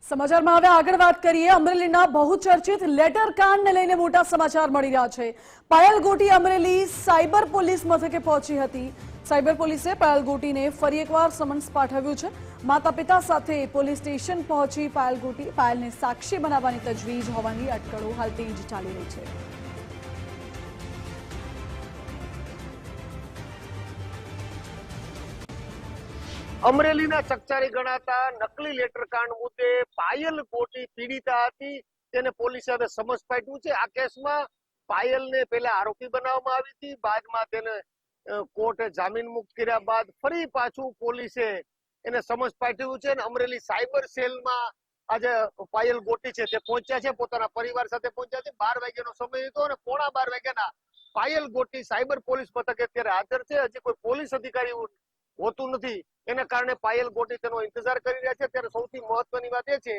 સમાચારમાં હવે આગળ વાત કરીએ। અમરેલીના બહુચર્ચિત લેટર કાંડને લઈને મોટા સમાચાર મળી રહ્યા છે। પાયલ ગોટી અમરેલી સાયબર પોલીસ મથકે પહોંચી હતી। સાયબર પોલીસે પાયલ ગોટીને ફરી એકવાર સમન્સ પાઠવ્યું છે। માતા પિતા સાથે પોલીસ સ્ટેશન પહોંચી પાયલને સાક્ષી બનાવવાની તજવીજ હોવાની અટકળો હાલ તેજ ચાલી રહી છે। અમરેલીના ચકચારી ગણાતા નકલી લેટર કાંડ મુદ્દે પાયલ ગોટી પીડિતા હતી, તેને પોલીસે હવે સમન્સ પાઠવ્યું છે। આ કેસમાં પાયલને પહેલા આરોપી બનાવવામાં આવી હતી, બાદમાં તેને કોર્ટે જામીન મુક્ત કર્યા બાદ ફરી પાછું પોલીસે એને સમન્સ પાઠવ્યું છે। અમરેલી સાયબર સેલમાં આજે પાયલ ગોટી છે તે પહોંચ્યા છે, પોતાના પરિવાર સાથે પહોંચ્યા છે। 12 વાગ્યાનો સમય હતો અને 11:15 વાગ્યાના પાયલ ગોટી સાયબર પોલીસ મથકે અત્યારે હાજર છે। હજી કોઈ પોલીસ અધિકારી હોતું નથી, એના કારણે પાયલ ગોટી તેનો ઇંતજાર કરી રહ્યા છે। ત્યારે સૌથી મહત્વની વાત એ છે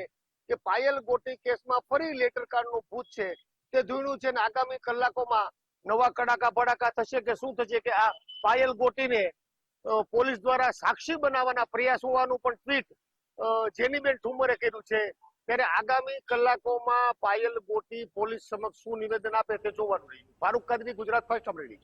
કે પાયલ ગોટી કેસમાં ફરી લેટર કાંડનું ભૂત છે તે ધૂણ્યું છે અને આગામી કલાકોમાં નવા કડાકા ભડાકા થશે કે શું થશે કે આ પાયલ ગોટીને પોલીસ દ્વારા સાક્ષી બનાવવાના પ્રયાસ હોવાનું પણ ટ્વીટ જેનીબેન ઠુમરે કર્યું છે। ત્યારે આગામી કલાકોમાં પાયલ ગોટી પોલીસ સમક્ષ શું નિવેદન આપે તે જોવાનું રહ્યું। ફારૂક કાદરી, ગુજરાત ફર્સ્ટ, અમરેલી।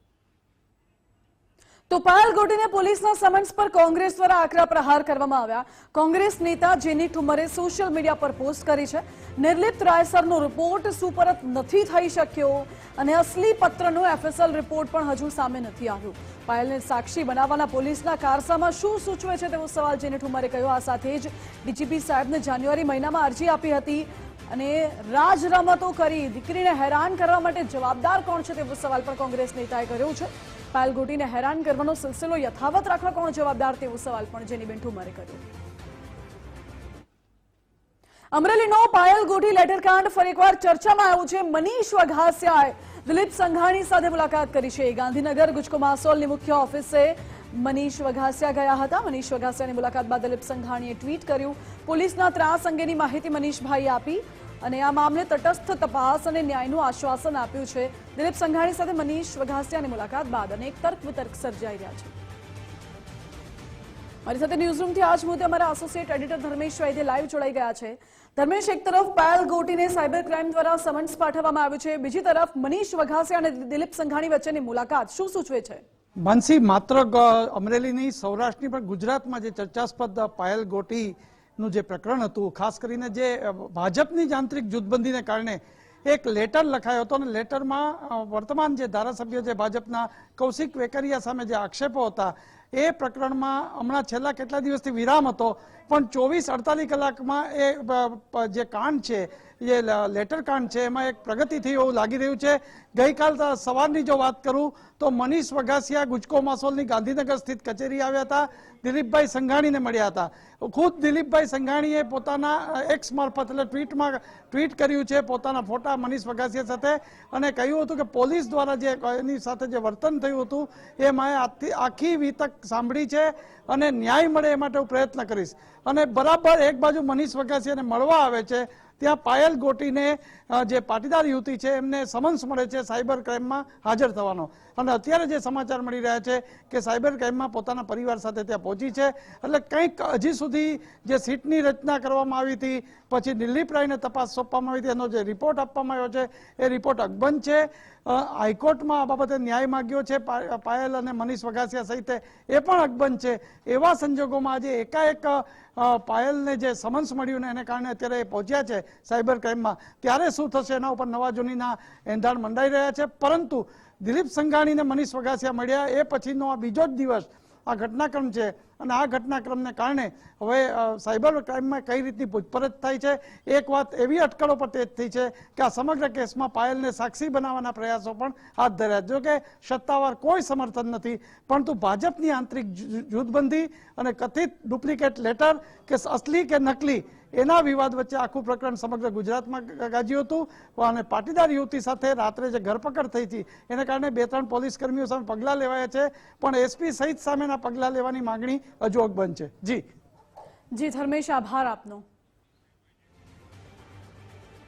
तो पायल गोटीने पोलीसना समन्स पर कांग्रेस द्वारा आकरा प्रहार करवामां आव्या। कांग्रेस नेता जेनी ठुमरे सोशल मीडिया पर पोस्ट करी छे, निर्लिप्त रायसरनो रिपोर्ट सुपरत नथी थई शक्यो अने असली पत्रनो एफएसएल रिपोर्ट पण हजू सामे नथी आव्यो। पायलने साक्षी बनाववाना पोलीसना कारसामां शुं सूचवे छे तेवो सवाल जेनी ठुमरे कर्यो। आ साथे ज डीजीपी साहेबने जान्युआरी महीनामां अरजी आपी हती અને રાજ રમતો કરી દીકરીને હેરાન કરવા માટે જવાબદાર કોણ છે તેવો સવાલ પણ કોંગ્રેસ નેતાએ કર્યો છે। પાયલ ગોટીને હેરાન કરવાનો સિલસિલો યથાવત રાખવા કોણ જવાબદાર તેવો સવાલ પણ જેનીબેન ઠુમરે કર્યો। અમરેલીનો પાયલ ગોટી લેટર કાંડ ફરી એકવાર ચર્ચામાં આવ્યું છે। મનીષ વઘાસિયાએ દિલીપ સંઘાણી સાથે મુલાકાત કરી છે। ગાંધીનગર ગુજકો માસોલની મુખ્ય ઓફિસે મનીષ વઘાસિયા ગયા હતા। મનીષ વઘાસિયાની મુલાકાત બાદ દિલીપ સંઘાણીએ ટ્વીટ કર્યું। પોલીસના ત્રાસ અંગેની માહિતી મનીષભાઈએ આપી અને આ મામલે તટસ્થ તપાસ અને ન્યાયનું આશ્વાસન આપ્યું છે। દિલીપ સંઘાણી સાથે મનીષ વઘાસિયાની મુલાકાત બાદ અનેક તર્ક વિતર્ક સર્જાઈ રહ્યા છે। મારી સાથે ન્યૂઝરૂમથી આજ મુદ્દે અમારા એસોસિએટ એડિટર ધર્મેશ વૈદ્ય લાઈવ જોડાઈ ગયા છે। ધર્મેશ, એક તરફ પાયલ ગોટીને સાયબર ક્રાઇમ દ્વારા સમન્સ પાઠવવામાં આવ્યું છે, બીજી તરફ મનીષ વઘાસિયા અને દિલીપ સંઘાણી વચ્ચેની મુલાકાત શું સૂચવે છે? માનસી, માત્ર અમરેલીની સૌરાષ્ટ્રની પણ ગુજરાતમાં જે ચર્ચાસ્પદ પાયલ ગોટીનું જે પ્રકરણ હતું, ખાસ કરીને જે ભાજપની જ આંતરિક જૂથબંધીને કારણે એક લેટર લખાયો હતો અને લેટરમાં વર્તમાન જે ધારાસભ્ય છે ભાજપના કૌશિક વેકરિયા સામે જે આક્ષેપો હતા એ પ્રકરણમાં હમણાં છેલ્લા કેટલા દિવસથી વિરામ હતો, પણ 24-48 કલાકમાં એ જે કાંડ છે, જે લેટર કાંડ છે, એમાં એક પ્રગતિ થઈ એવું લાગી રહ્યું છે। ગઈકાલ સવારની જો વાત કરું તો મનીષ વઘાસિયા ગુજકો માસોલની ગાંધીનગર સ્થિત કચેરી આવ્યા હતા, દિલીપભાઈ સંઘાણીને મળ્યા હતા। ખુદ દિલીપભાઈ સંઘાણીએ પોતાના એક્સ મારફત એટલે ટ્વીટ કર્યું છે પોતાના ફોટા મનીષ વઘાસિયા સાથે અને કહ્યું હતું કે પોલીસ દ્વારા જે એની સાથે જે વર્તન થયું હતું એ મેં આખી વિતક સાંભળી છે અને ન્યાય મળે એ માટે હું પ્રયત્ન કરીશ। અને બરાબર એક બાજુ મનીષ વઘાસિયાને મળવા આવે છે ત્યાં પાયલ ગોટીને જે પાટીદાર યુવતી છે એમને સમન્સ મળે છે સાયબર ક્રાઇમમાં હાજર થવાનો અને અત્યારે જે સમાચાર મળી રહ્યા છે કે સાયબર ક્રાઇમમાં પોતાના પરિવાર સાથે ત્યાં પહોંચી છે। એટલે કંઈક હજી સુધી જે સીટની રચના કરવામાં આવી હતી, પછી દિલીપ રાયને તપાસ સોંપવામાં આવી હતી, એનો જે રિપોર્ટ આપવામાં આવ્યો છે એ રિપોર્ટ અકબંધ છે। હાઈકોર્ટમાં આ બાબતે ન્યાય માગ્યો છે પાયલ અને મનીષ વઘાસિયા સહિત, એ પણ અકબંધ છે। એવા સંજોગોમાં આજે એકાએક પાયલને જે સમન્સ મળ્યું ને એને કારણે અત્યારે પહોંચ્યા છે સાયબર ક્રાઇમમાં, ત્યારે શું થશે એના ઉપર નવા જૂનીના એંધાણ મંડાઈ રહ્યા છે। પરંતુ દિલીપ સંઘાણીને મનીષ વઘાસિયા મળ્યા એ પછીનો આ બીજો જ દિવસ આ ઘટનાક્રમ છે અને આ ઘટનાક્રમને કારણે હવે સાયબર ક્રાઇમમાં કઈ રીતની પૂછપરછ થાય છે। એક વાત એવી અટકળો પર તેજ થઈ છે કે આ સમગ્ર કેસમાં પાયલને સાક્ષી બનાવવાના પ્રયાસો પણ હાથ ધર્યા। જો કે સત્તાવાર કોઈ સમર્થન નથી, પરંતુ ભાજપની આંતરિક જૂથબંધી અને કથિત ડુપ્લિકેટ લેટર કે અસલી કે નકલી એના વિવાદ વચ્ચે આખું પ્રકરણ સમગ્ર ગુજરાતમાં ગાજ્યું હતું અને પાટીદાર યુવતી સાથે રાત્રે જે ધરપકડ થઈ હતી એને કારણે 2-3 પોલીસ કર્મીઓ સામે પગલાં લેવાયા છે, પણ એસપી સહિત સામેના પગલાં લેવાની માંગણી હજુ અકબંધ છે। જી ધર્મેશ, આભાર આપનો।